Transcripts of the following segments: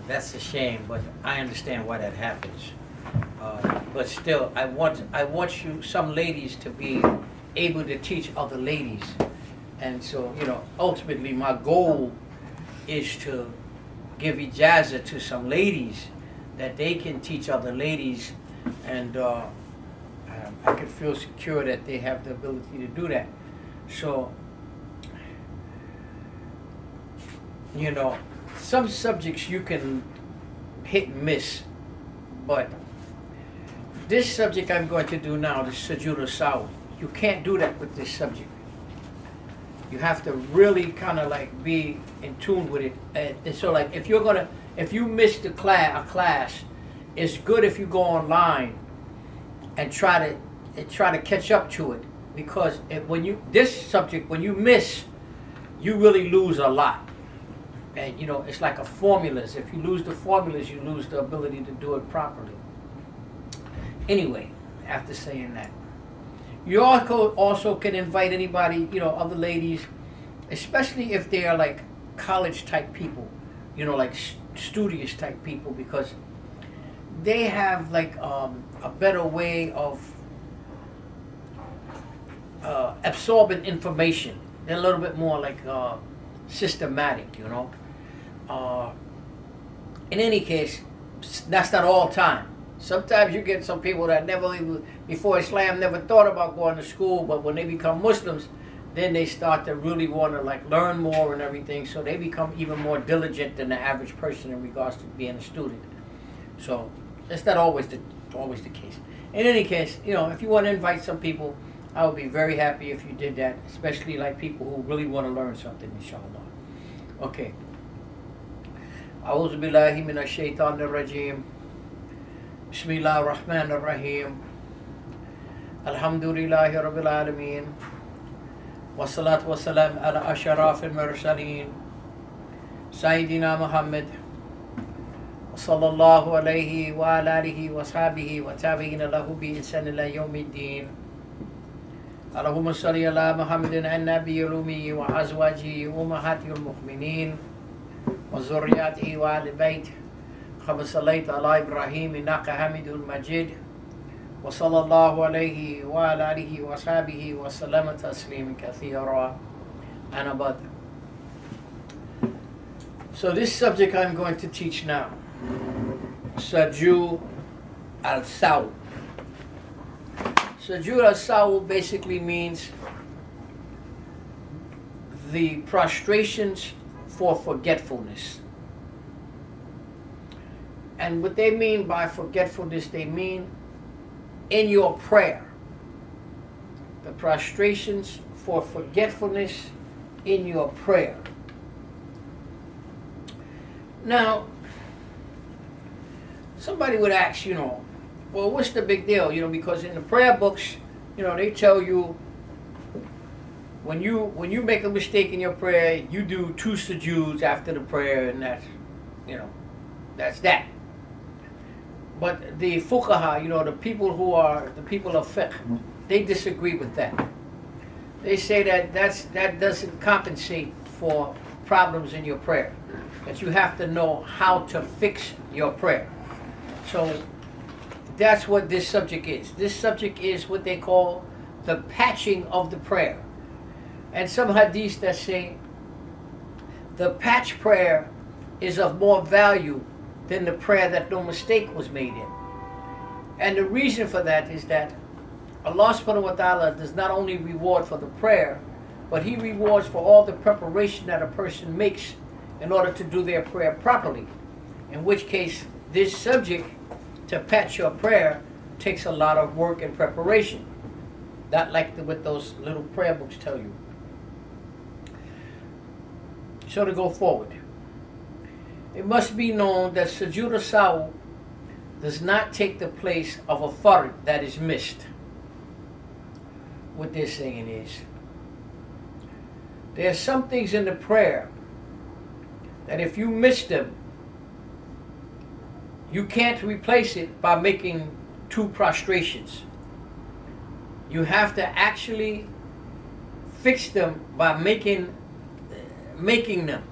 that's a shame, but I understand why that happens. But still, I want some ladies to be able to teach other ladies, and so ultimately my goal is to give ijazah to some ladies that they can teach other ladies, and I can feel secure that they have the ability to do that. So, some subjects you can hit and miss, but this subject I'm going to do now, the Sajood Sahw, you can't do that with this subject. You have to really kind of like be in tune with it. And so like if you missed a class, it's good if you go online and try to catch up to it, because when you miss, you really lose a lot. And it's like a formulas. If you lose the formulas, you lose the ability to do it properly. Anyway, after saying that, you also can invite anybody, other ladies, especially if they are like college type people, like studious type people, because they have like a better way of absorbing information. They're a little bit more like systematic, In any case, that's not all time. Sometimes you get some people that never even, before Islam, never thought about going to school, but when they become Muslims, then they start to really want to like learn more and everything, so they become even more diligent than the average person in regards to being a student. So that's not always the case. In any case, if you want to invite some people, I would be very happy if you did that, especially like people who really want to learn something, inshallah. Okay. A'udhu billahi minash shaitanir rajim. Bismillah ar-Rahman ar-Rahim. Alhamdulillahi Rabbil Alameen. Wassalatu wassalam ala ashraf al-mursaleen. Sayyidina Muhammad. Sallallahu alayhi wa ala alihi wa sahbihi wa tabi'ina lahu bi ihsan ila yawmiddin. Allahumma salli ala Muhammadin an-nabiyil ummi wa azwajihi ummahatil mu'minin wa zurriyyatihi wa ahli bayt. كما صليت على إبراهيم إنك حميد مجيد وصلى الله عليه وعلى آله وصحبه وسلم تسليما كثيرا. أنا بعد. So this subject I'm going to teach now, Sajood Sahw. Sajood Sahw basically means the prostrations for forgetfulness. And what they mean by forgetfulness, they mean in your prayer. The prostrations for forgetfulness in your prayer. Now, somebody would ask, well, what's the big deal? Because in the prayer books, they tell you when you make a mistake in your prayer, you do 2 sujoods after the prayer, and that's that. But the fuqaha, the people who are the people of fiqh, they disagree with that. They say that doesn't compensate for problems in your prayer. That you have to know how to fix your prayer. So that's what this subject is. This subject is what they call the patching of the prayer. And some hadiths that say the patch prayer is of more value than the prayer that no mistake was made in. And the reason for that is that Allah subhanahu wa ta'ala does not only reward for the prayer, but He rewards for all the preparation that a person makes in order to do their prayer properly. In which case, this subject, to patch your prayer, takes a lot of work and preparation. Not like what those little prayer books tell you. So to go forward, it must be known that Sajood Sahw does not take the place of a fard that is missed. What they're saying is, there are some things in the prayer that if you miss them, you can't replace it by making 2 prostrations. You have to actually fix them by making them.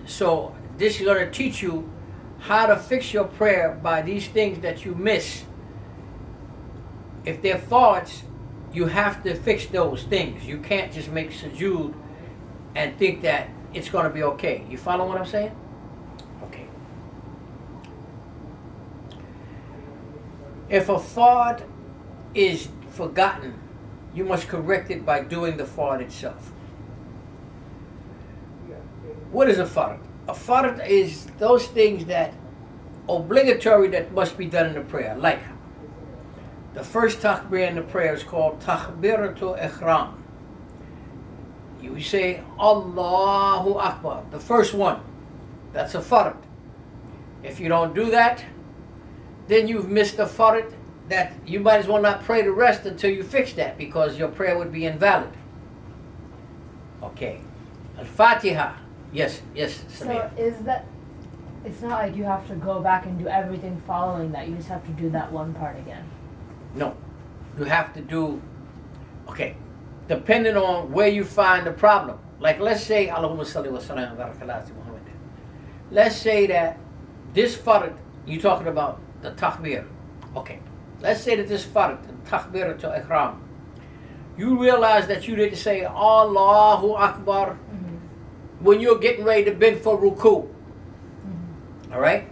So this is going to teach you how to fix your prayer by these things that you miss. If they're thoughts, you have to fix those things. You can't just make sujood and think that it's going to be okay. You follow what I'm saying? Okay. If a fard is forgotten, you must correct it by doing the fard itself. What is a fard? A fard is those things that obligatory that must be done in the prayer. Like the first takbir in the prayer is called takbiratul ihram. You say Allahu Akbar, the first one. That's a fard. If you don't do that, then you've missed a fard that you might as well not pray the rest until you fix that, because your prayer would be invalid. Okay. Al-Fatiha. Yes, Samir. So is that, it's not like you have to go back and do everything following that, you just have to do that one part again? No. You have to do, okay, depending on where you find the problem. Like let's say, Allahumma salli wa sallam wa barakatuh Muhammad. Let's say that this fard, you're talking about the takbir. Okay. Let's say that this fard, the takbir to ihram, you realize that you didn't say Allahu Akbar when you're getting ready to bend for ruku. All right?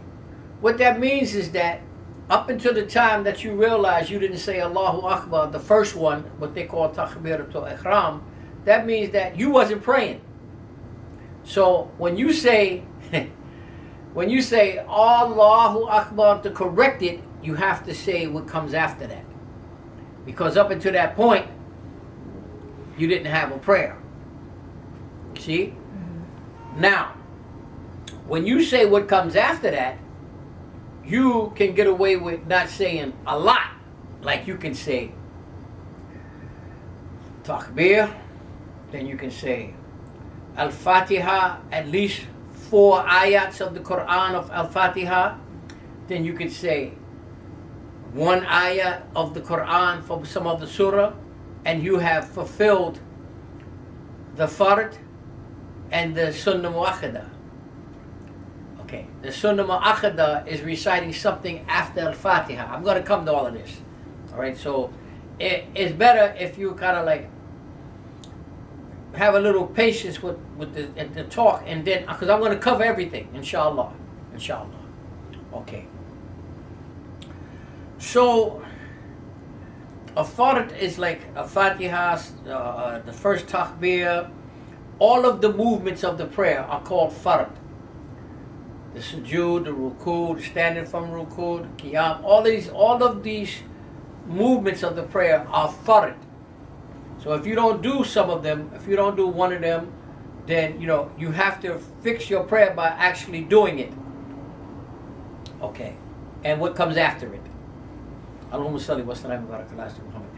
What that means is that up until the time that you realize you didn't say Allahu Akbar, the first one, what they call takbir to ihram, that means that you wasn't praying. So when you say Allahu Akbar to correct it, you have to say what comes after that. Because up until that point, you didn't have a prayer. See? Now, when you say what comes after that, you can get away with not saying a lot. Like you can say takbir, then you can say Al-Fatiha, at least 4 ayats of the Quran of Al-Fatiha. Then you can say 1 ayah of the Quran from some of the surah, and you have fulfilled the fard and the sunnah mu'akkada. Okay, the sunnah mu'akkada is reciting something after Al-Fatiha. I'm going to come to all of this. All right, so it's better if you kind of like have a little patience with the talk, and then, because I'm going to cover everything, inshallah. Okay. So, a fard is like a Fatiha, the first takbir. All of the movements of the prayer are called fard. The sujood, the ruku, the standing from ruku, the qiyam, all of these movements of the prayer are fard. So if you don't do some of them, if you don't do one of them, then you have to fix your prayer by actually doing it. Okay. And what comes after it? Allahumma salli wa sallam wa barakatuh Muhammad.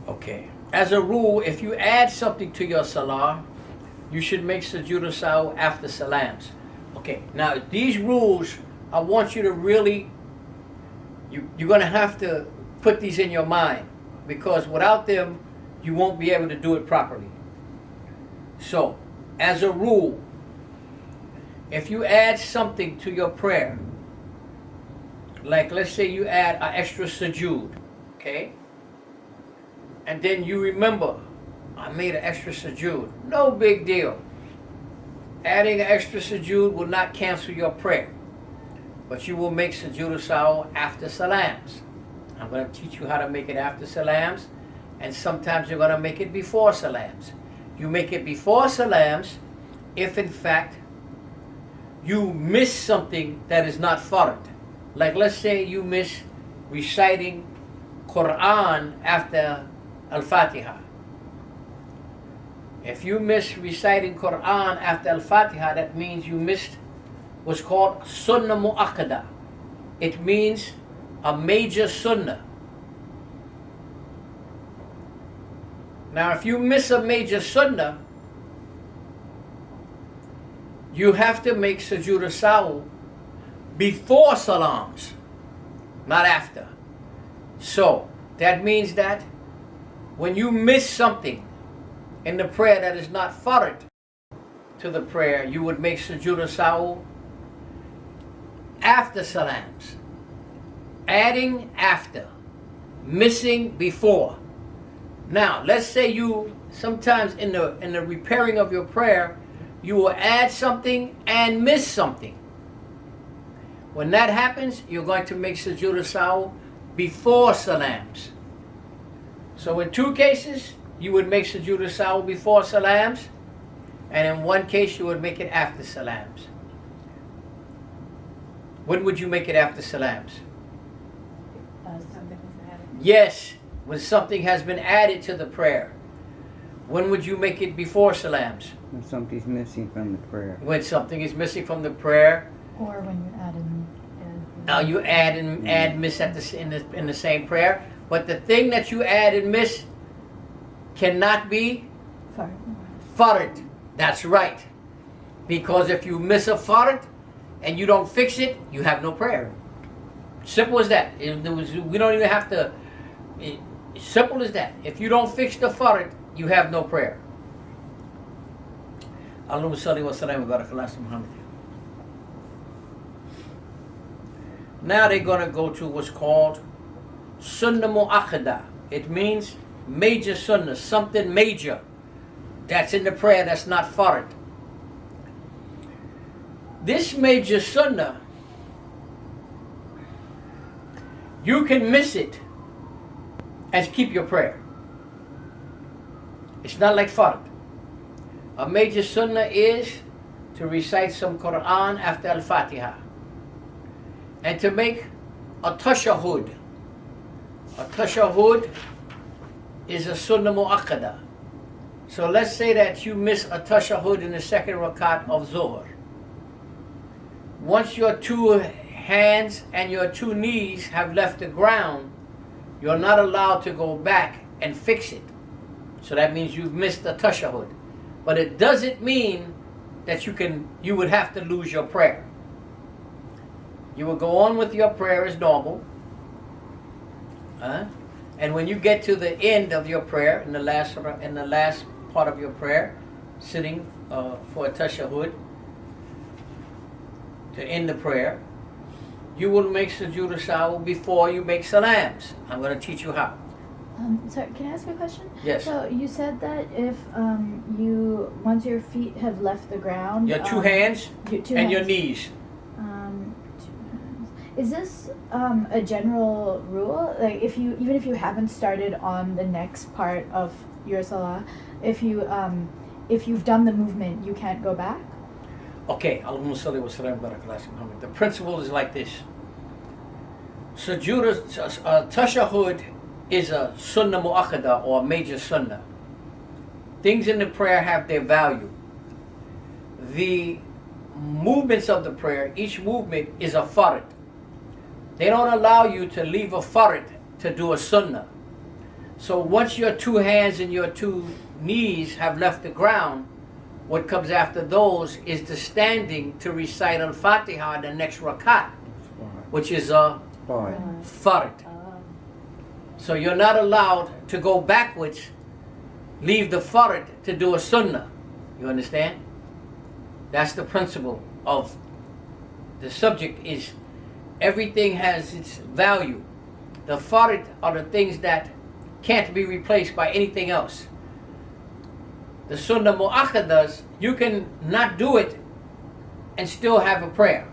Okay. As a rule, if you add something to your salah, you should make Sajood Sahw after salams. Okay. Now these rules, I want you to really, you're going to have to put these in your mind, because without them, you won't be able to do it properly. So, as a rule, if you add something to your prayer, like let's say you add an extra sujood, okay? And then you remember, I made an extra sujood. No big deal. Adding an extra sujood will not cancel your prayer, but you will make Sujood Sahw after salams. I'm going to teach you how to make it after salams, and sometimes you're going to make it before salams. You make it before salams if in fact you miss something that is not fard. Like let's say you miss reciting Quran after Al-Fatiha. If you miss reciting Quran after Al-Fatiha, that means you missed what's called sunnah mu'akkada. It means a major sunnah. Now if you miss a major sunnah, you have to make Sujood Sahw before salams, not after. So that means that when you miss something in the prayer that is not fard, to the prayer, you would make Sajood Sahw after salams. Adding after, missing before. Now, let's say you sometimes in the repairing of your prayer, you will add something and miss something. When that happens, you're going to make Sajood Sahw before salams. So in two cases, you would make Sajood Sahw before salams, and in one case, you would make it after salams. When would you make it after salams? Yes, when something has been added to the prayer. When would you make it before salams? When something's missing from the prayer. When something is missing from the prayer. Or when you add in. Now you add and miss at in the same prayer, but the thing that you add and miss cannot be fard. That's right, because if you miss a fard and you don't fix it, you have no prayer. Simple as that. We don't even have to. Simple as that. If you don't fix the fard, you have no prayer. Allahumma salli wa sallam wa barak ala Muhammad. Now they're going to go to what's called sunnah mu'akkada. It means major sunnah, something major that's in the prayer that's not fard. This major sunnah, you can miss it and keep your prayer. It's not like fard. A major sunnah is to recite some Quran after Al-Fatiha and to make a tashahud. A tashahud is a sunnah mu'akkada. So let's say that you miss a tashahud in the second rakat of Zuhr. Once your two hands and your two knees have left the ground, you're not allowed to go back and fix it. So that means you've missed the tashahud. But it doesn't mean that you would have to lose your prayer. You will go on with your prayer as normal. And when you get to the end of your prayer, in the last part of your prayer, sitting for a tashahud, to end the prayer, you will make Sujood Sahw before you make salams. I'm going to teach you how. Sorry, can I ask you a question? Yes. So you said that if once your feet have left the ground, Your two hands and your knees. Is this a general rule? Like, even if you haven't started on the next part of your salah, if you've done the movement, you can't go back? Okay, Allahumma salli wa sallam wa barak ala Muhammad. The principle is like this. Sujood, tashahud is a sunnah mu'akkada or a major sunnah. Things in the prayer have their value. The movements of the prayer, each movement is a fard. They don't allow you to leave a fard to do a sunnah. So once your two hands and your two knees have left the ground, what comes after those is the standing to recite Al-Fatiha, the next rakat, which is a fard. So you're not allowed to go backwards, leave the fard to do a sunnah. You understand? That's the principle of the subject. Is everything has its value. The fard are the things that can't be replaced by anything else. The sunnah mu'akkadas, you can not do it and still have a prayer.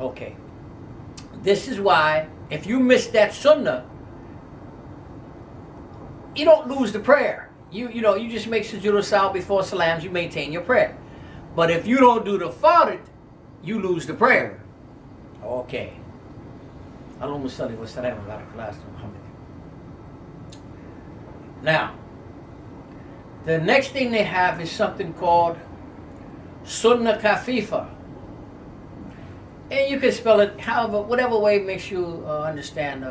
Okay. This is why if you miss that sunnah, you don't lose the prayer. You just make Sujood Sahw before salams, you maintain your prayer. But if you don't do the fard, you lose the prayer. Okay. Allahumma salli wa sallam wa barak ala Muhammad. Now, the next thing they have is something called sunnah kafifa. And you can spell it however, whatever way makes you understand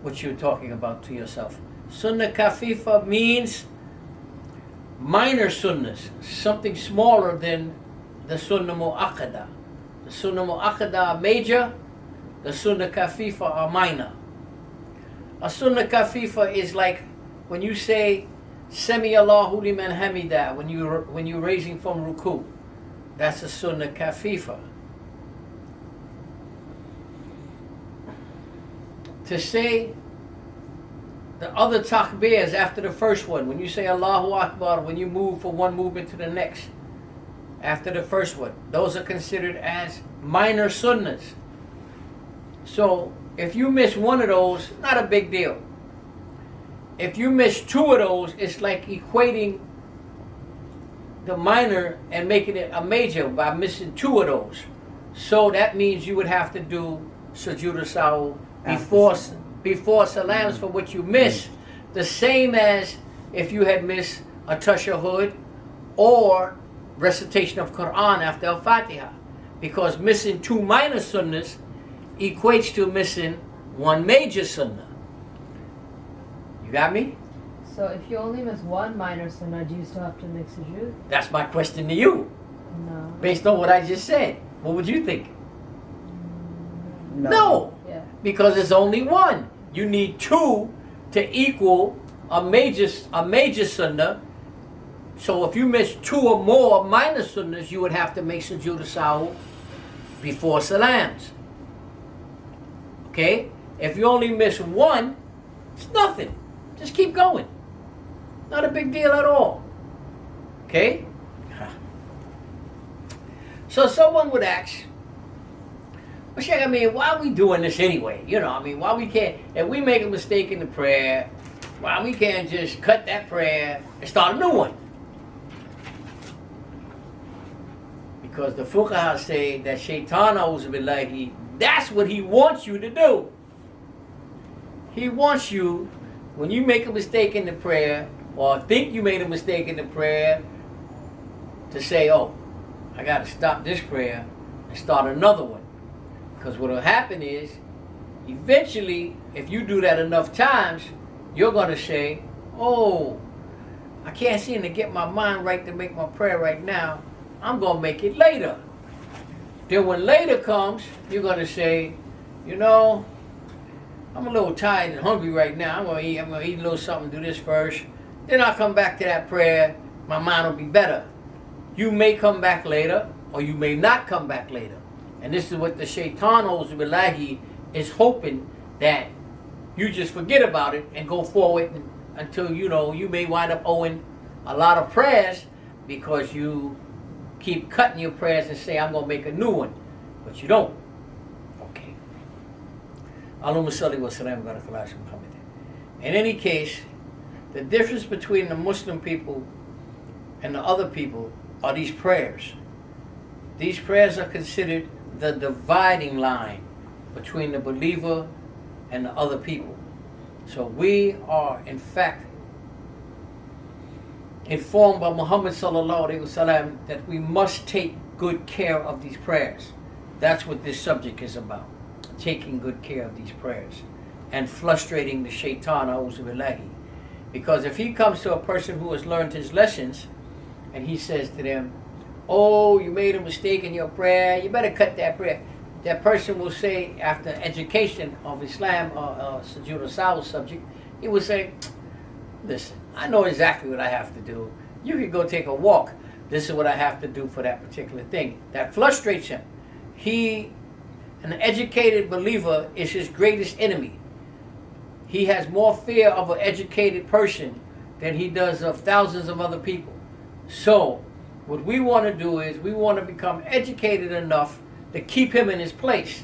what you're talking about to yourself. Sunnah kafifa means minor sunnahs, something smaller than the sunnah mu'akkada. The sunnah mu'akkada are major, the sunnah kafifa are minor. A sunnah kafifa is like when you say Sami Allahu liman hamida, when you're raising from ruku. That's a sunnah kafifa. To say the other takbirs after the first one, when you say Allahu Akbar, when you move from one movement to the next, after the first one, those are considered as minor sunnahs. So if you miss one of those, not a big deal. If you miss two of those, it's like equating the minor and making it a major by missing two of those. So that means you would have to do Sajood Sahw before salams for what you miss. The same as if you had missed a tashahhud or recitation of Quran after Al-Fatiha. Because missing two minor sunnahs equates to missing one major sunnah. You got me? So if you only miss one minor sunnah, do you still have to make sujood? That's my question to you. No. Based on what I just said. What would you think? No. Yeah. Because it's only one. You need two to equal a major sunnah. So if you miss two or more minor sunnahs, you would have to make Sujood Sahw before salams. Okay? If you only miss one, it's nothing. Just keep going. Not a big deal at all. Okay? So someone would ask, well, Sheikh, I mean, why are we doing this anyway? You know, I mean, why we can't, if we make a mistake in the prayer, why we can't just cut that prayer and start a new one? Because the fuqaha say that shaitan, a'udhu billahi, that's what he wants you to do. He wants you, when you make a mistake in the prayer, or think you made a mistake in the prayer, to say, oh, I got to stop this prayer and start another one. Because what will happen is, eventually, if you do that enough times, you're going to say, oh, I can't seem to get my mind right to make my prayer right now. I'm going to make it later. Then when later comes, you're going to say, you know, I'm a little tired and hungry right now. I'm going to eat a little something, do this first. Then I'll come back to that prayer. My mind will be better. You may come back later, or you may not come back later. And this is what the shaitan, a'udhu billahi, is hoping, that you just forget about it and go forward until, you know, you may wind up owing a lot of prayers because you keep cutting your prayers and say, I'm going to make a new one. But you don't. Okay. Allahumma salli wa sallam wa barak ala Muhammad. In any case, the difference between the Muslim people and the other people are these prayers. These prayers are considered the dividing line between the believer and the other people. So we are, in fact, informed by Muhammad sallallahu alaihi wasallam that we must take good care of these prayers. That's what this subject is about. Taking good care of these prayers and frustrating the shaitan, a'udhu billahi. Because if he comes to a person who has learned his lessons and he says to them, oh, you made a mistake in your prayer, you better cut that prayer. That person will say, after education of Islam or Sajood Sahw subject, he will say, listen, I know exactly what I have to do. You can go take a walk. This is what I have to do for that particular thing. That frustrates him. An educated believer is his greatest enemy. He has more fear of an educated person than he does of thousands of other people. So, what we want to do is we want to become educated enough to keep him in his place.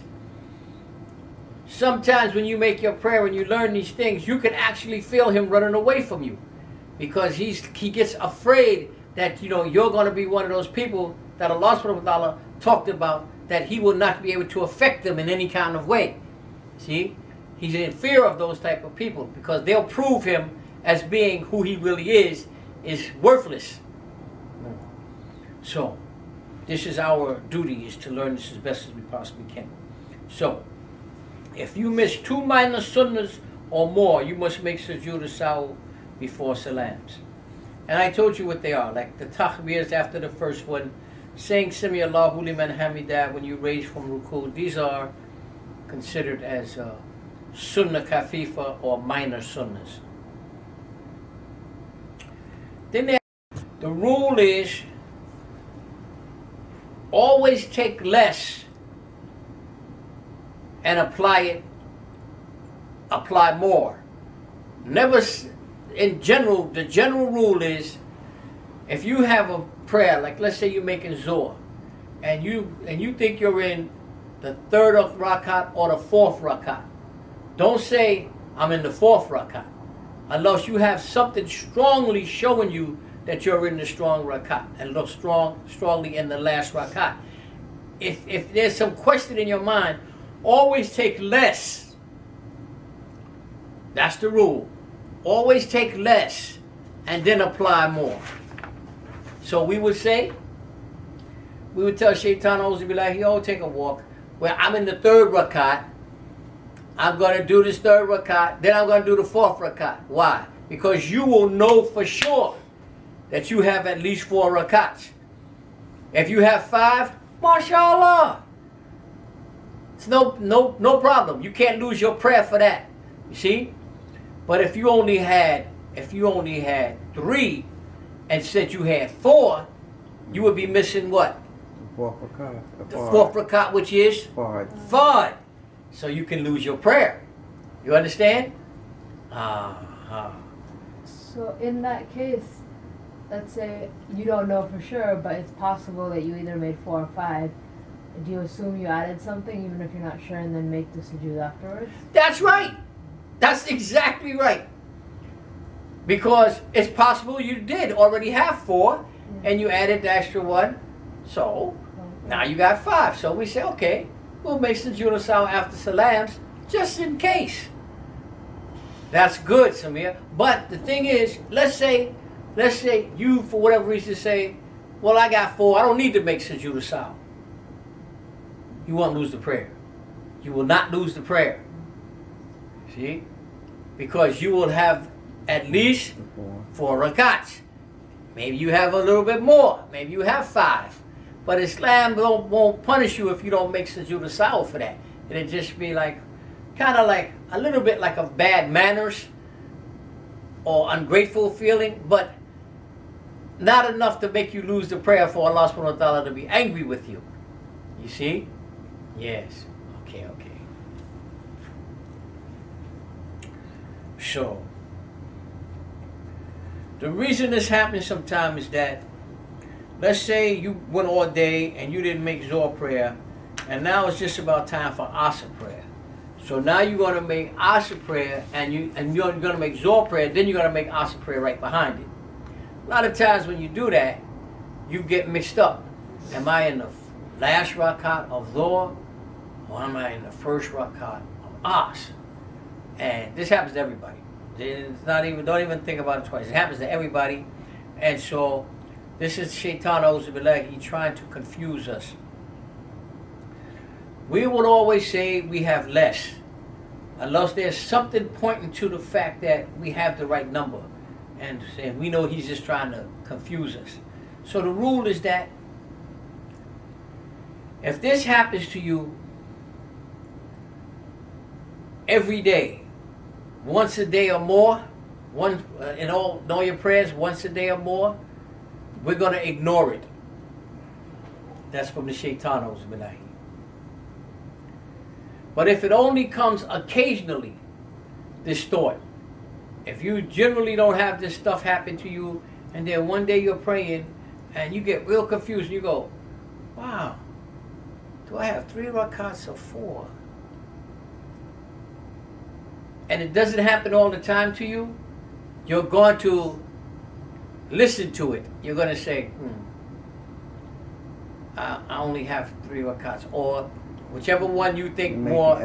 Sometimes when you make your prayer and you learn these things, you can actually feel him running away from you, because he gets afraid that, you know, you're going to be one of those people that Allah subhanahu wa ta'ala talked about, that he will not be able to affect them in any kind of way. See? He's in fear of those type of people, because they'll prove him as being who he really is worthless. So, this is our duty, is to learn this as best as we possibly can. So, if you miss two minor sunnahs or more, you must make Sujood Sahw before salams. And I told you what they are, like the takbirs after the first one, saying Sami Allahu liman hamidah when you raise from ruku. These are considered as sunnah kafifa or minor sunnahs. Then the rule is always take less and apply more. Never, in general, the general rule is if you have a prayer, like let's say you're making Zohar, and you think you're in the third of rakat or the fourth rakat, don't say I'm in the fourth rakat, unless you have something strongly showing you that you're in the strong rakat and look strongly in the last rakat. If there's some question in your mind, always take less. That's the rule. Always take less and then apply more. So we would tell Shaitan, be like, yo, take a walk. Well, I'm in the third rakat. I'm going to do this third rakat. Then I'm going to do the fourth rakat. Why? Because you will know for sure that you have at least 4 rakats. If you have 5, mashallah. It's no problem. You can't lose your prayer for that. You see? But if you only had 3 and said you had 4, you would be missing what? The fourth rakat. The fourth rakat, which is Fards. Fards. So you can lose your prayer. You understand? So in that case, let's say you don't know for sure, but it's possible that you either made 4 or 5. Do you assume you added something even if you're not sure and then make the sujood afterwards? That's right. That's exactly right. Because it's possible you did already have 4 and you added the extra 1. So now you got 5. So we say, okay, we'll make Sujood Sahw after salams just in case. That's good, Samir. But the thing is, let's say you, for whatever reason, say, well, I got 4. I don't need to make Sujood Sahw. You won't lose the prayer. You will not lose the prayer. See? Because you will have at least 4 rakats. Maybe you have a little bit more. Maybe you have 5. But Islam won't punish you if you don't make Sujood Sahw for that. It'll just be like, kind of like, a little bit like a bad manners or ungrateful feeling, but not enough to make you lose the prayer for Allah subhanahu wa ta'ala to be angry with you. You see? Yes. Okay. So, the reason this happens sometimes is that, let's say you went all day and you didn't make Zohar prayer, and now it's just about time for Asr prayer. So now you're going to make Asr prayer, and you're going to make Zohar prayer, then you're going to make Asr prayer right behind it. A lot of times when you do that, you get mixed up. Am I in the last rakat of Zohar, or am I in the first rakat of Asr? And this happens to everybody. Don't even think about it twice. It happens to everybody. And so this is Shaitan Auzubillah, trying to confuse us. We would always say we have less, unless there's something pointing to the fact that we have the right number. And we know he's just trying to confuse us. So the rule is that if this happens to you every day, once a day or more, in all your prayers, once a day or more, we're going to ignore it. That's from the Shaitan Auzubillah. But if it only comes occasionally, this thought, if you generally don't have this stuff happen to you, and then one day you're praying, and you get real confused, and you go, wow, do I have 3 rakats or 4? And it doesn't happen all the time to you, you're going to listen to it. You're going to say, I only have 3 rakats, or whichever one you think more,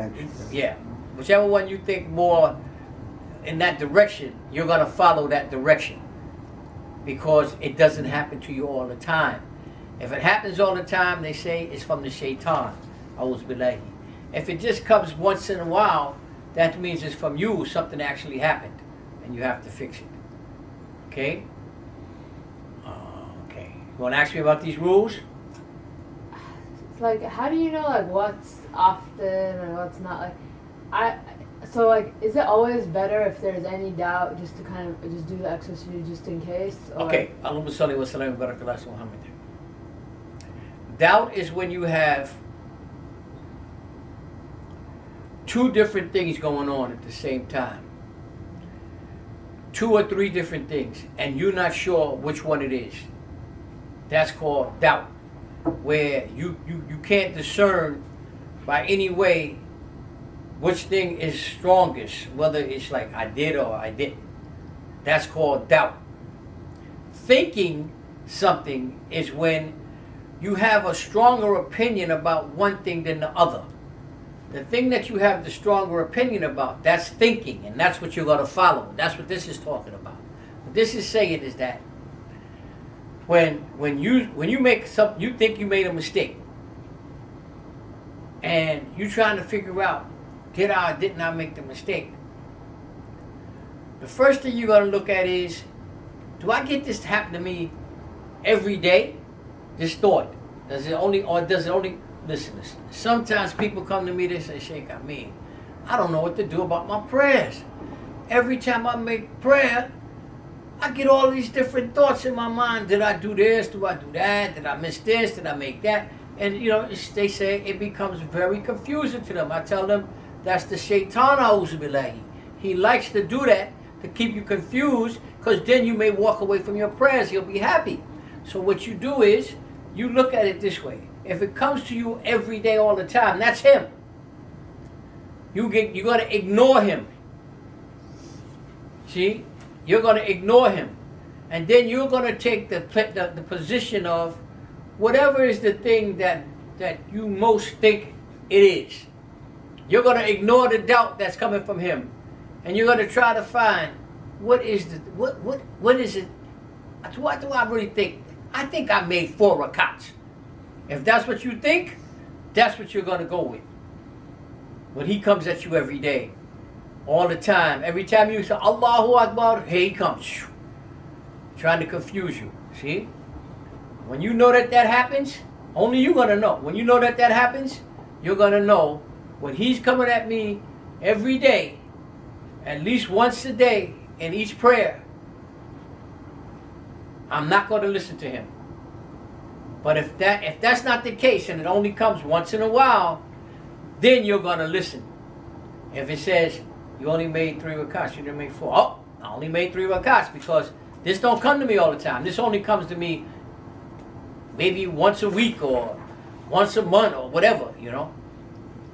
whichever one you think more in that direction, you're going to follow that direction, because it doesn't happen to you all the time. If it happens all the time, they say it's from the Shaitan. Auzubillahi. If it just comes once in a while, that means it's from you. Something actually happened, and you have to fix it. Okay? Okay. You want to ask me about these rules? It's like, how do you know like what's often and what's not? Like, So like, is it always better if there's any doubt just to kind of just do the extra sujood just in case? Or? Okay. Allahumma salli wa sallam wa barak ala Muhammad. Doubt is when you have two different things going on at the same time. 2 or 3 different things, and you're not sure which one it is. That's called doubt, where you can't discern by any way which thing is strongest, whether it's like I did or I didn't. That's called doubt. Thinking something is when you have a stronger opinion about one thing than the other. The thing that you have the stronger opinion about, that's thinking, and that's what you're going to follow. That's what this is talking about. What this is saying is that when you make something, you think you made a mistake, and you're trying to figure out, did I or didn't I make the mistake? The first thing you're going to look at is, do I get this to happen to me every day? This thought, does it only, listen. Sometimes people come to me, they say, Sheikh Amin, I don't know what to do about my prayers. Every time I make prayer, I get all these different thoughts in my mind. Did I do this? Do I do that? Did I miss this? Did I make that? And they say it becomes very confusing to them. I tell them, that's the shaitan, a'udhu billahi. He likes to do that to keep you confused, because then you may walk away from your prayers. He'll be happy. So what you do is, you look at it this way. If it comes to you every day, all the time, that's him. You're going to ignore him. See? You're going to ignore him. And then you're going to take the position of whatever is the thing that you most think it is. You're going to ignore the doubt that's coming from him. And you're going to try to find what is it? What do I really think? I think I made 4 rakats. If that's what you think, that's what you're going to go with. When he comes at you every day, all the time, every time you say Allahu Akbar, here he comes, trying to confuse you. See? When you know that happens, only you're going to know. When you know that happens, you're going to know when he's coming at me every day, at least once a day in each prayer, I'm not going to listen to him. But if that's not the case, and it only comes once in a while, then you're going to listen. If it says, you only made 3 rakats, you didn't make 4. Oh, I only made 3 rakats because this don't come to me all the time. This only comes to me maybe once a week or once a month or whatever,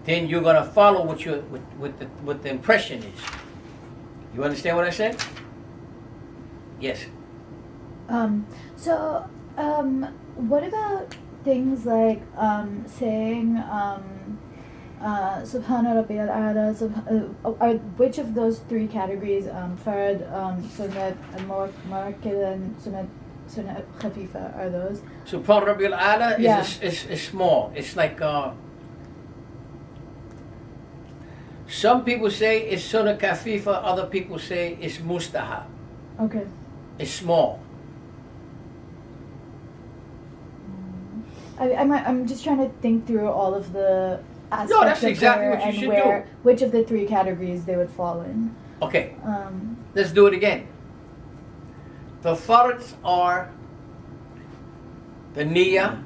Then you're going to follow what the impression is. You understand what I said? Yes. What about things like saying Subhana Rabbiyal A'la, which of those 3 categories, Fard, Sunnat, Mu'akkad, and Sunnat Khafifa, are those? Subhana Rabbiyal A'la is small. It's like some people say it's Sunnah Khafifa, other people say it's Mustahab. Okay. It's small. I'm just trying to think through all of the aspects No, that's of exactly prayer what you and should do. which of the 3 categories they would fall in. Okay, let's do it again. The Fards are the Niyyah,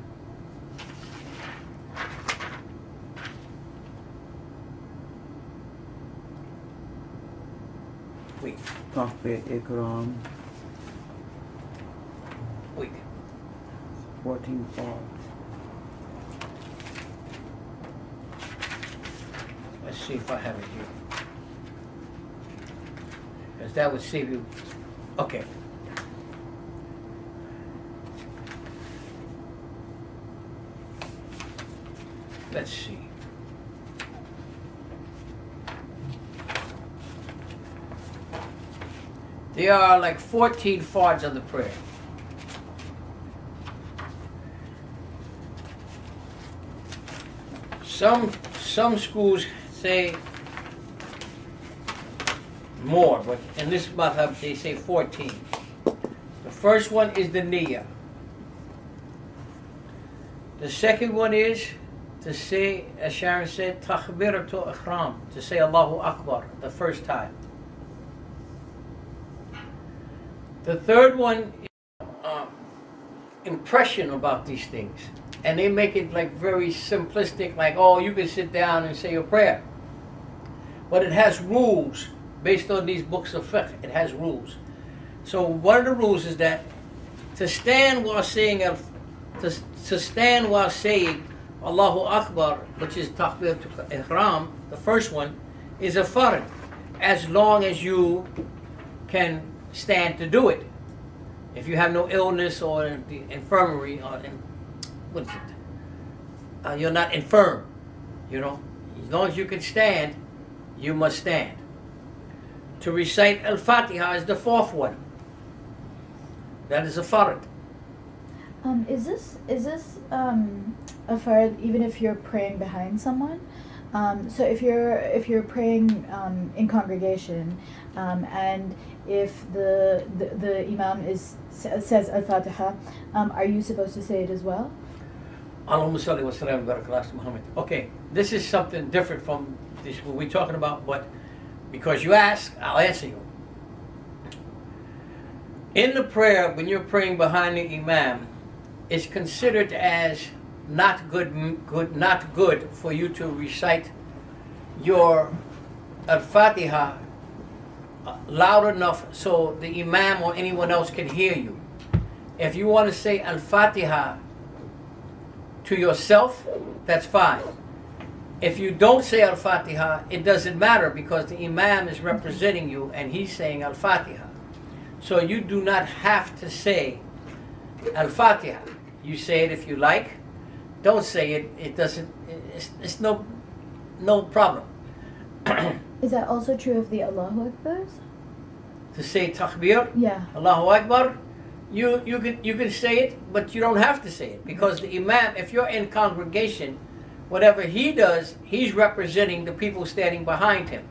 wait, Takbir, Ikram, wait. 14 Fards. Let's see if I have it here. Because that would save you. Okay. Let's see. There are like 14 fards of the prayer. Some schools say more, but in this madhab they say 14. The first one is the niyyah. The second one is to say, as Sharon said, takbiratul ihram, to say Allahu Akbar the first time. The third one is impression about these things. And they make it like very simplistic, like, oh, you can sit down and say your prayer. But it has rules based on these books of fiqh. It has rules. So one of the rules is that to stand while saying Allahu Akbar, which is takbiratul ihram, the first one, is a fard, as long as you can stand to do it. If you have no illness or the infirmary or what is it? You're not infirm, you know. As long as you can stand, you must stand. To recite Al-Fatiha is the fourth one. That is a fard. Is this a fard even if you're praying behind someone? So if you're praying in congregation, and if the imam says Al-Fatiha, are you supposed to say it as well? Allahumma salli wa sallam wa barak ala Muhammad. Okay, this is something different from this what we're talking about, but because you ask, I'll answer you. In the prayer, when you're praying behind the imam, it's considered as not good for you to recite your Al-Fatiha loud enough so the imam or anyone else can hear you. If you want to say Al-Fatiha to yourself, that's fine. If you don't say Al-Fatiha, it doesn't matter because the imam is representing you and he's saying Al-Fatiha. So you do not have to say Al-Fatiha. You say it if you like. Don't say it. It doesn't. It's no problem. Is that also true of the Allahu Akbar? To say takbir, Yeah. Allahu Akbar, you can say it, but you don't have to say it because the imam, if you're in congregation, whatever he does, he's representing the people standing behind him.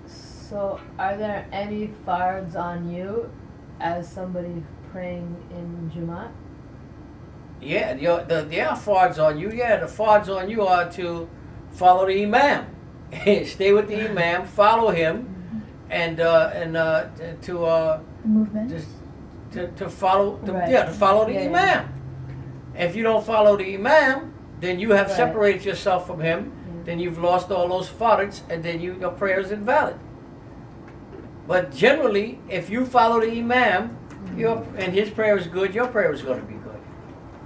So, are there any fards on you as somebody praying in Jumat? Yeah, there are fards on you. Yeah, the fards on you are to follow the imam, stay with the imam, follow him, and to Movement. to follow Right. to follow the Yeah, imam. yeah. If you don't follow the imam, then you have Right. separated yourself from him. Then you've lost all those fards, and then your prayer is invalid. But generally, if you follow the imam, and his prayer is good, your prayer is going to be good.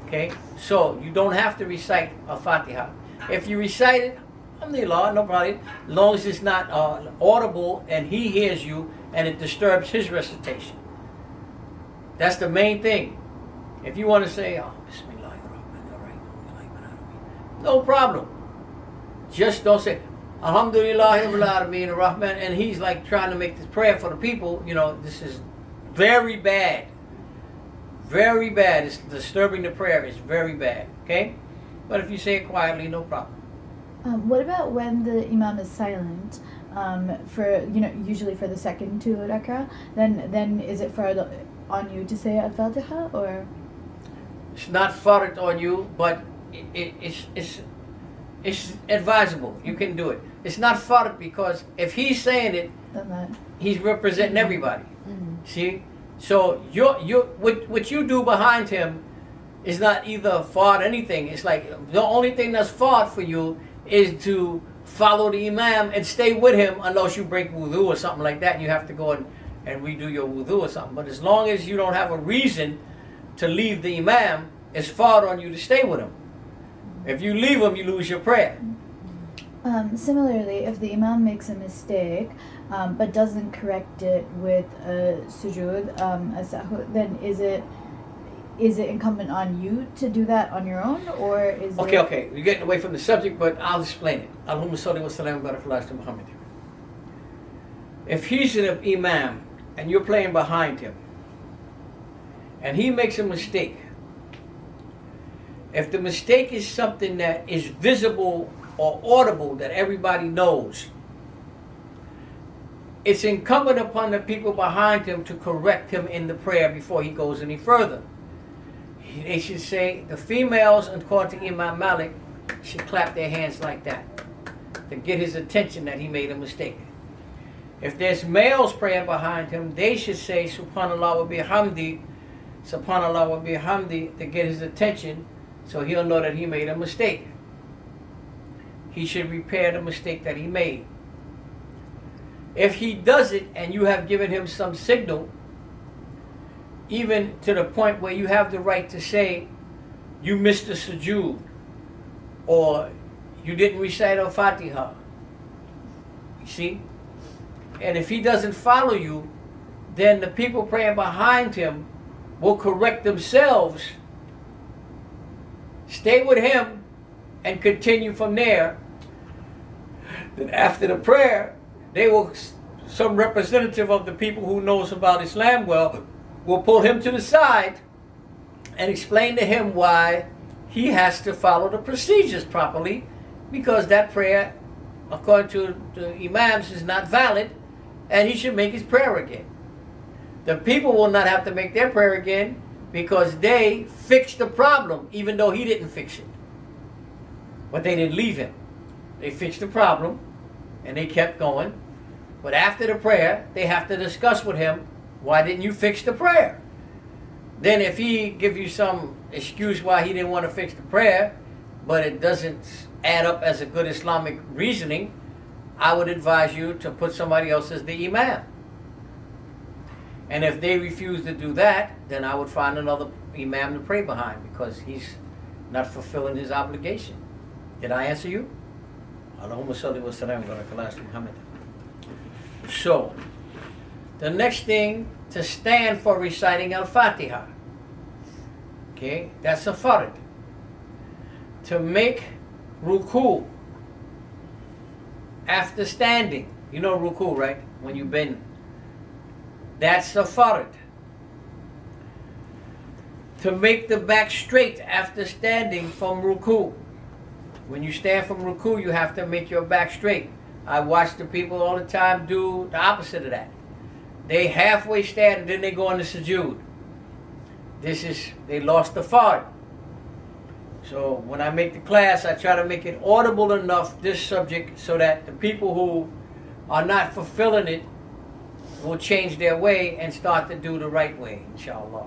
Okay, so you don't have to recite a Fatiha. If you recite it, alhamdulillah, no problem. As long as it's not audible and he hears you and it disturbs his recitation. That's the main thing. If you want to say, oh, Bismillahirrahmanirrahim, no problem. Just don't say, Alhamdulillah, Rabbil Rahman, and he's like trying to make this prayer for the people. You know, this is very bad. Very bad. It's disturbing the prayer. It's very bad. Okay? But if you say it quietly, no problem. What about when the imam is silent? For usually for the second two rak'ah, then is it fard on you to say Al-Fatiha or? It's not fard on you, but it's advisable. You can do it. It's not fard because if he's saying it, Then that. he's representing everybody. Mm-hmm. See? So what you do behind him is not either fard anything. It's like the only thing that's fard for you is to follow the imam and stay with him unless you break wudu or something like that and you have to go and redo your wudu or something. But as long as you don't have a reason to leave the imam, it's fard on you to stay with him. If you leave him, you lose your prayer. Similarly, if the imam makes a mistake, but doesn't correct it with a sujood, a sahw, then is it incumbent on you to do that on your own, or is it? Okay, you're getting away from the subject, but I'll explain it. Allahumma salli wa sallam wa barak ala Muhammad. If he's an imam and you're playing behind him, and he makes a mistake, if the mistake is something that is visible or audible that everybody knows, it's incumbent upon the people behind him to correct him in the prayer before he goes any further. They should say, the females, according to Imam Malik, should clap their hands like that to get his attention that he made a mistake. If there's males praying behind him, they should say Subhanallah wa bihamdi, Subhanallah wa bihamdi, to get his attention so he'll know that he made a mistake. He should repair the mistake that he made. If he does it and you have given him some signal, even to the point where you have the right to say, you missed the sujood, or you didn't recite al-Fatiha. You see? And if he doesn't follow you, then the people praying behind him will correct themselves, stay with him, and continue from there. Then after the prayer, they will, some representative of the people who knows about Islam well, will pull him to the side and explain to him why he has to follow the procedures properly, because that prayer, according to the Imams, is not valid, and he should make his prayer again. The people will not have to make their prayer again because they fixed the problem, even though he didn't fix it. But they didn't leave him. They fixed the problem, and they kept going. But after the prayer, they have to discuss with him, why didn't you fix the prayer? Then if he give you some excuse why he didn't want to fix the prayer, but it doesn't add up as a good Islamic reasoning, I would advise you to put somebody else as the Imam. And if they refuse to do that, then I would find another Imam to pray behind, because he's not fulfilling his obligation. Did I answer you? Allahumma salli wa sallam ala Rasulina Muhammad. So, the next thing, to stand for reciting al-Fatiha. Okay, that's a fard. To make ruku after standing. You know ruku, right? When you bend. That's a fard. To make the back straight after standing from ruku. When you stand from ruku, you have to make your back straight. I watch the people all the time do the opposite of that. They halfway stand and then they go into sujood. They lost the fard. So when I make the class, I try to make it audible enough, this subject, so that the people who are not fulfilling it will change their way and start to do the right way, inshallah.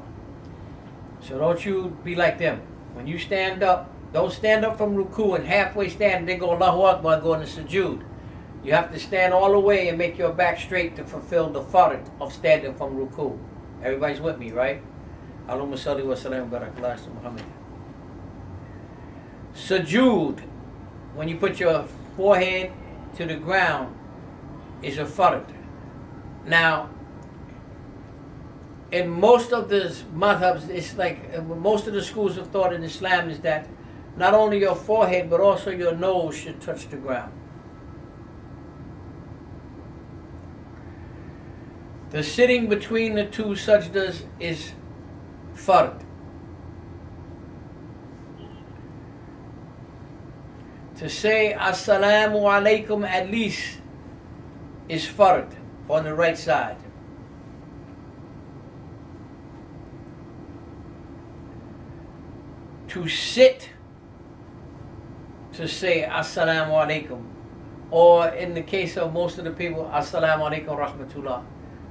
So don't you be like them. When you stand up, don't stand up from ruku and halfway stand and then go Allahu Akbar and go into sujood. You have to stand all the way and make your back straight to fulfill the fard of standing from ruku. Everybody's with me, right? Allahumma salli wa sallam wa barak ala Muhammad. Sujood, when you put your forehead to the ground, is a fard. Now, in most of the madhabs, it's like most of the schools of thought in Islam is that not only your forehead but also your nose should touch the ground. The sitting between the two sajdas is fard. To say Assalamu alaikum at least is fard on the right side. To sit to say Assalamu alaikum, or in the case of most of the people, Assalamu alaikum rahmatullah,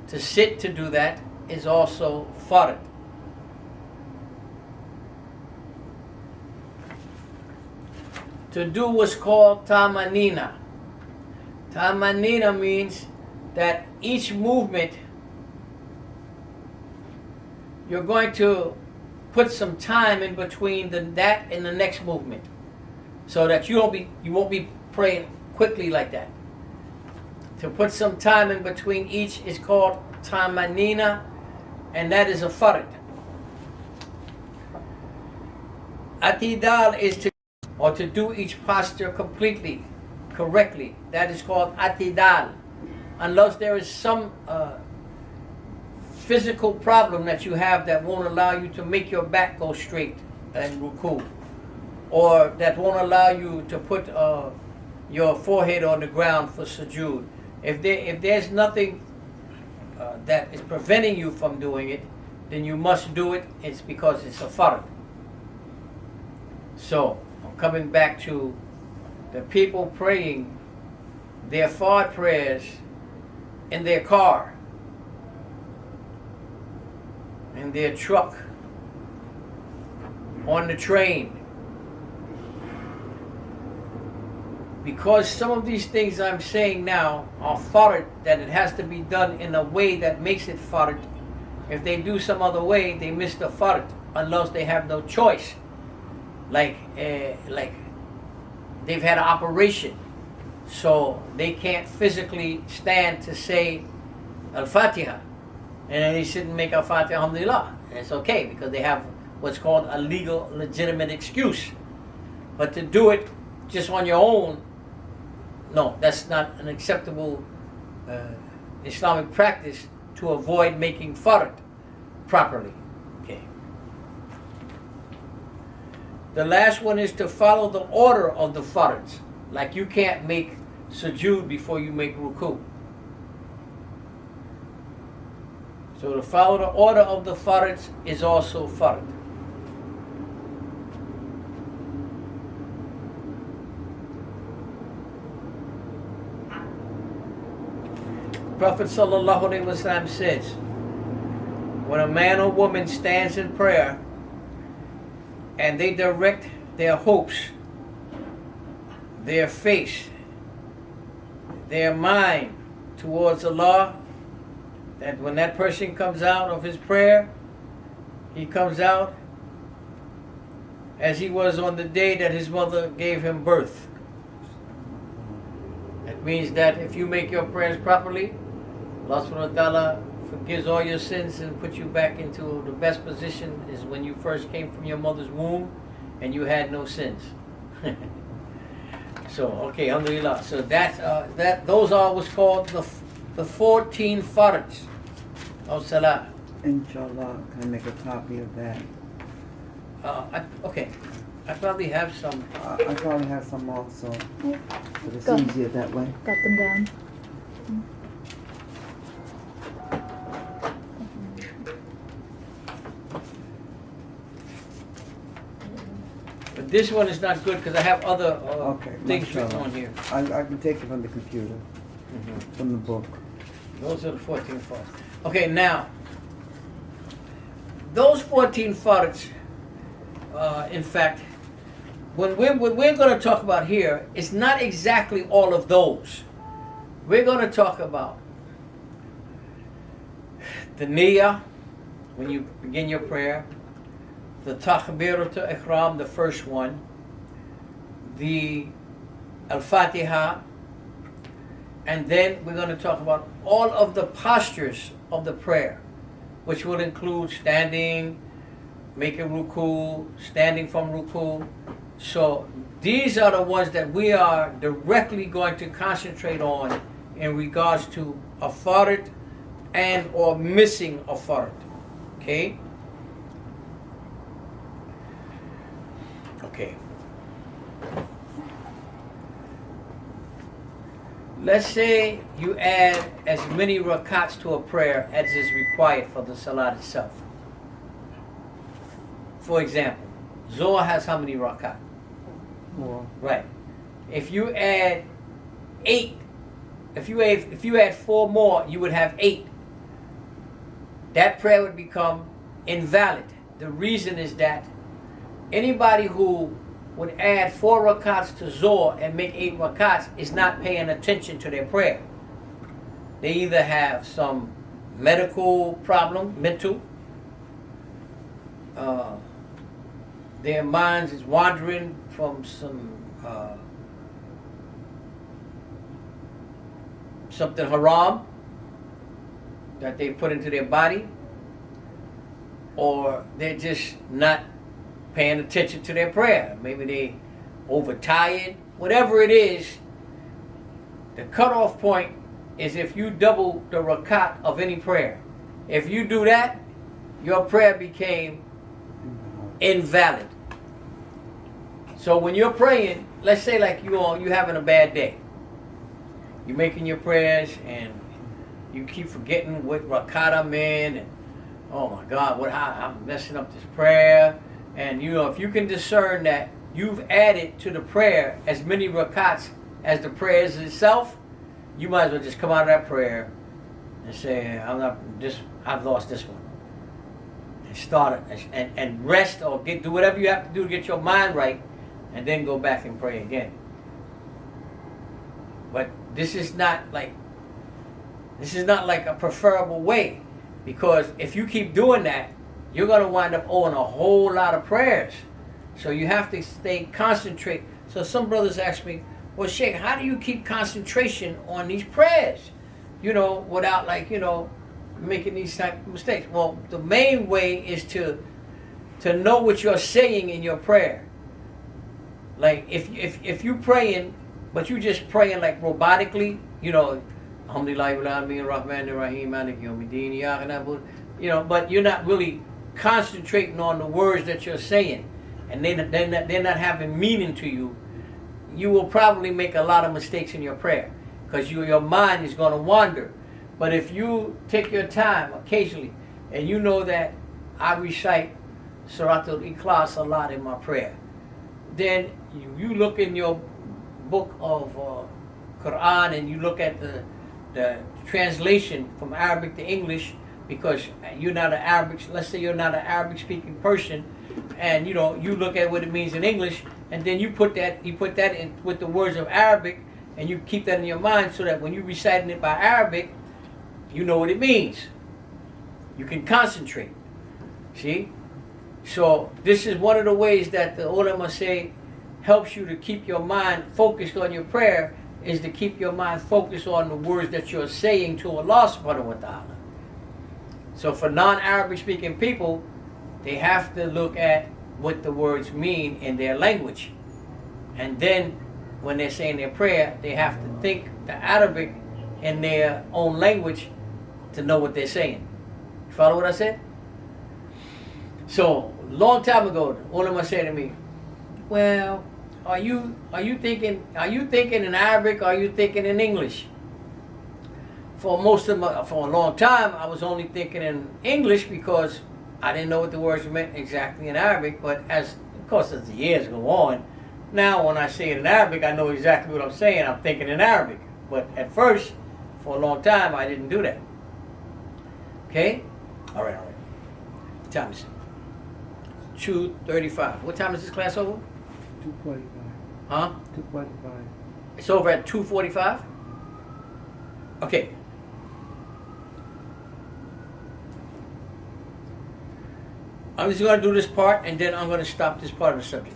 to sit to do that is also fard. To do what's called tamannina. Tamannina means that each movement you're going to put some time in between that and the next movement, so that you won't be praying quickly like that. To put some time in between each is called tamannina, and that is a fard. Atidal is to do each posture completely, correctly. That is called atidal. Unless there is some physical problem that you have that won't allow you to make your back go straight and ruku, or that won't allow you to put your forehead on the ground for sujood. If there's nothing that is preventing you from doing it, then you must do it. It's because it's a fard. So I'm coming back to the people praying their Fard prayers in their car, in their truck, on the train. Because some of these things I'm saying now are Fard, that it has to be done in a way that makes it Fard. If they do some other way, they miss the Fard, unless they have no choice. Like they've had an operation, so they can't physically stand to say Al-Fatiha, and then they shouldn't make Al-Fatiha, alhamdulillah. And it's okay, because they have what's called a legal, legitimate excuse. But to do it just on your own, no, that's not an acceptable Islamic practice to avoid making Fard properly. Okay. The last one is to follow the order of the Fards. Like you can't make Sujood before you make ruku. So to follow the order of the Fards is also Fard. Prophet sallallahu alaihi wasallam says, when a man or woman stands in prayer and they direct their hopes, their face, their mind towards Allah, that when that person comes out of his prayer, he comes out as he was on the day that his mother gave him birth. That means that if you make your prayers properly, Allah subhanahu wa ta'ala forgives all your sins and puts you back into the best position is when you first came from your mother's womb and you had no sins. So, okay, alhamdulillah. So those are what's called the 14 fards of salah. Inshallah, can I make a copy of that? Okay, I probably have some. I probably have some also, Yeah. but it's Go. easier that way. Got them down. But this one is not good because I have other Okay, things written mashallah. on here. I can take it from the computer, from the book. Those are the 14 fards. Okay, now, those 14 fards, in fact, what we're going to talk about here is not exactly all of those. We're going to talk about the niyyah, when you begin your prayer, the takbiratul ihram, the first one, the al-Fatiha, and then we're going to talk about all of the postures of the prayer, which will include standing, making ruku, standing from ruku. So these are the ones that we are directly going to concentrate on in regards to a fard and or missing a fard. Okay? Okay. Let's say you add as many rakats to a prayer as is required for the salat itself. For example, Zohar has how many rakat? Or Right. If you add 8, if you add 4 more, you would have 8. That prayer would become invalid. The reason is that anybody who would add 4 rakats to Zohar and make 8 rakats is not paying attention to their prayer. They either have some medical problem, mental, their minds is wandering from some something haram that they put into their body, or they're just not paying attention to their prayer. Maybe they overtired, whatever it is. The cutoff point is if you double the rakat of any prayer. If you do that, your prayer became invalid. So when you're praying, let's say like you having a bad day. You're making your prayers and you keep forgetting what rakat I'm in, and oh my God, I'm messing up this prayer. And if you can discern that you've added to the prayer as many rakats as the prayer is itself, you might as well just come out of that prayer and say, I've lost this one. And start it and rest or do whatever you have to do to get your mind right, and then go back and pray again. But this is not like a preferable way, because if you keep doing that, you're going to wind up owing a whole lot of prayers. So you have to concentrate. So some brothers ask me, well, Sheikh, how do you keep concentration on these prayers? Without making these type of mistakes. Well, the main way is to know what you're saying in your prayer. Like if you're praying, but you just praying like robotically, Alhamdulillah, Rahman Rahim, Malik Yawmiddin, but you're not really concentrating on the words that you're saying, and they're not having meaning to you. You will probably make a lot of mistakes in your prayer, because your mind is going to wander. But if you take your time occasionally, and you know that I recite Suratul Ikhlas a lot in my prayer, then you look in your book of Quran and you look at the translation from Arabic to English, because you're not an Arabic, let's say you're not an Arabic speaking person, and you look at what it means in English, and then you put that in with the words of Arabic, and you keep that in your mind, so that when you're reciting it by Arabic, you know what it means. You can concentrate. See? So this is one of the ways that the ulama say helps you to keep your mind focused on your prayer, is to keep your mind focused on the words that you're saying to Allah subhanahu wa ta'ala. So for non-Arabic speaking people, they have to look at what the words mean in their language. And then when they're saying their prayer, they have to think the Arabic in their own language to know what they're saying. You follow what I said? So, long time ago, the ulama said to me, well, are you thinking in Arabic, or are you thinking in English? For a long time, I was only thinking in English, because I didn't know what the words meant exactly in Arabic. But of course, as the years go on, now when I say it in Arabic, I know exactly what I'm saying. I'm thinking in Arabic. But at first, for a long time, I didn't do that. Okay? All right. What time is it? 2:35. What time is this class over? 2:45. Huh? 2:45. It's over at 2:45? Okay. I'm just going to do this part, and then I'm going to stop this part of the subject.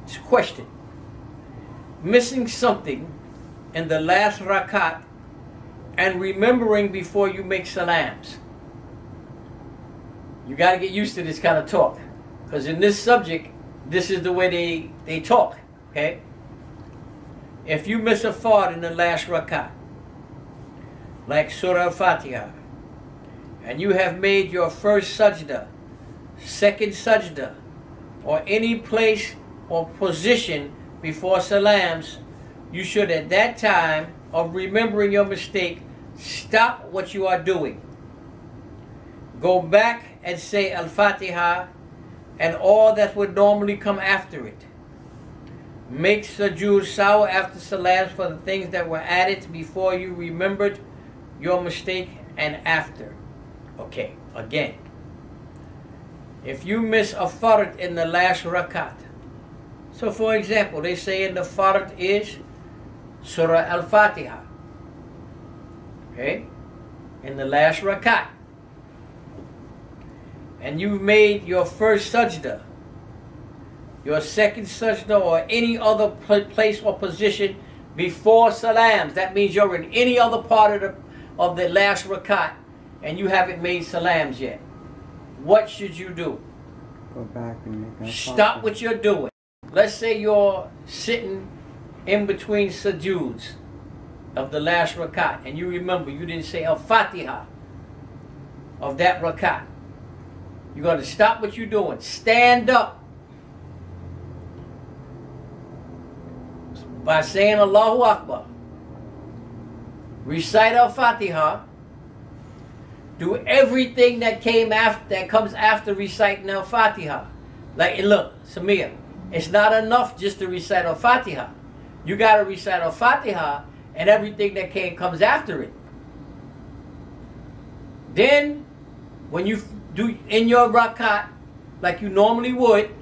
It's a question. Missing something in the last rakat and remembering before you make salams. You got to get used to this kind of talk, because in this subject, this is the way they talk. Okay? If you miss a fard in the last rakat, like Surah Al-Fatiha, and you have made your first sajda, second sajda, or any place or position before salams, you should at that time of remembering your mistake stop what you are doing. Go back and say Al-Fatiha and all that would normally come after it. Make Sajood Sahw after salams for the things that were added before you remembered your mistake and after. Okay, again. If you miss a fard in the last rakat, so for example, they say in the fard is Surah Al-Fatiha, okay, in the last rakat, and you've made your first sajda, your second sajda, or any other place or position before salams, that means you're in any other part of the last rakat, and you haven't made salams yet. What should you do? Go back and make that. Stop what you're doing. Let's say you're sitting in between sujuds of the last rakat, and you remember you didn't say Al-Fatiha of that rakat. You're going to stop what you're doing. Stand up by saying Allahu Akbar. Recite Al-Fatiha. Do everything that comes after reciting Al-Fatiha. Like, look, Samir, It's not enough just to recite al-Fatiha. You got to recite al-Fatiha and everything that comes after it. Then, when you do in your rakat, like you normally would,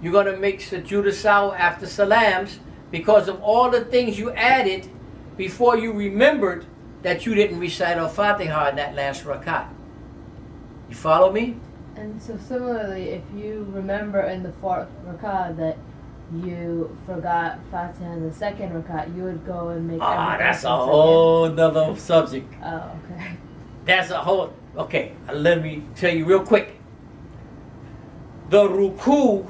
you're going to make Sajood Sahw after salams because of all the things you added before you remembered that you didn't recite al-Fatiha in that last rakat. You follow me? And so similarly, if you remember in the fourth rakat that you forgot Fatiha in the second rakat, you would go and make That's a whole nother subject. Oh, okay. That's a whole... Okay, let me tell you real quick. The ruku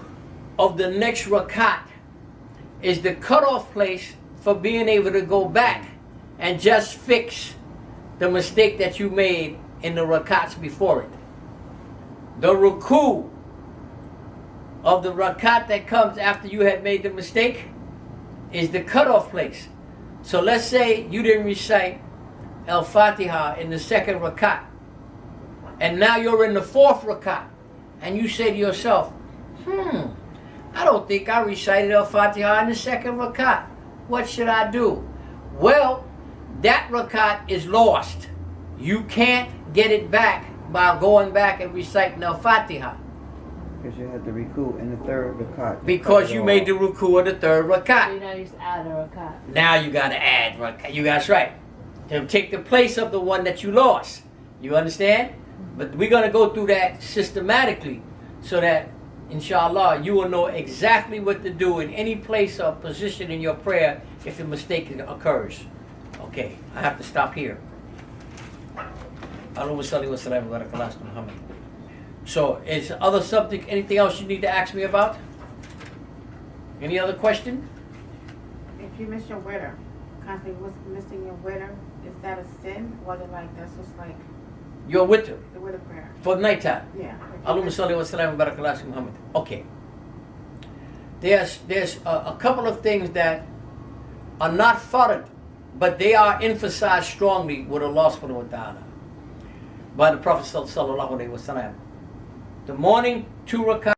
of the next rakat is the cutoff place for being able to go back and just fix the mistake that you made in the rakats before it. The ruku of the rakat that comes after you had made the mistake is the cutoff place. So let's say you didn't recite al-Fatiha in the second rakat, and now you're in the fourth rakat, and you say to yourself, I don't think I recited al-Fatiha in the second rakat. What should I do? Well, that rakat is lost. You can't get it back by going back and reciting al-Fatiha. Because you had the ruku in the third rakat. Because you made the ruku of the third So rakat. you now just add a rakat. Now you got to add rakat. That's right. To take the place of the one that you lost. You understand? But we're going to go through that systematically so that, inshallah, you will know exactly what to do in any place or position in your prayer if a mistake occurs. Okay, I have to stop here. Allahumma salli wa sallam wa barak ala Muhammad. So, is other subject, anything else you need to ask me about? Any other question? If you miss your wetter, constantly missing your wetter, is that a sin? Or like that's just like Your witr the wetter prayer? for nighttime. Yeah. Allahumma salli wa sallam wa barak ala Muhammad. Okay. There's a couple of things that are not fard, but they are emphasized strongly with Allah subhanahu wa ta'ala by the Prophet sallallahu alaihi wasallam. The morning 2 rakat.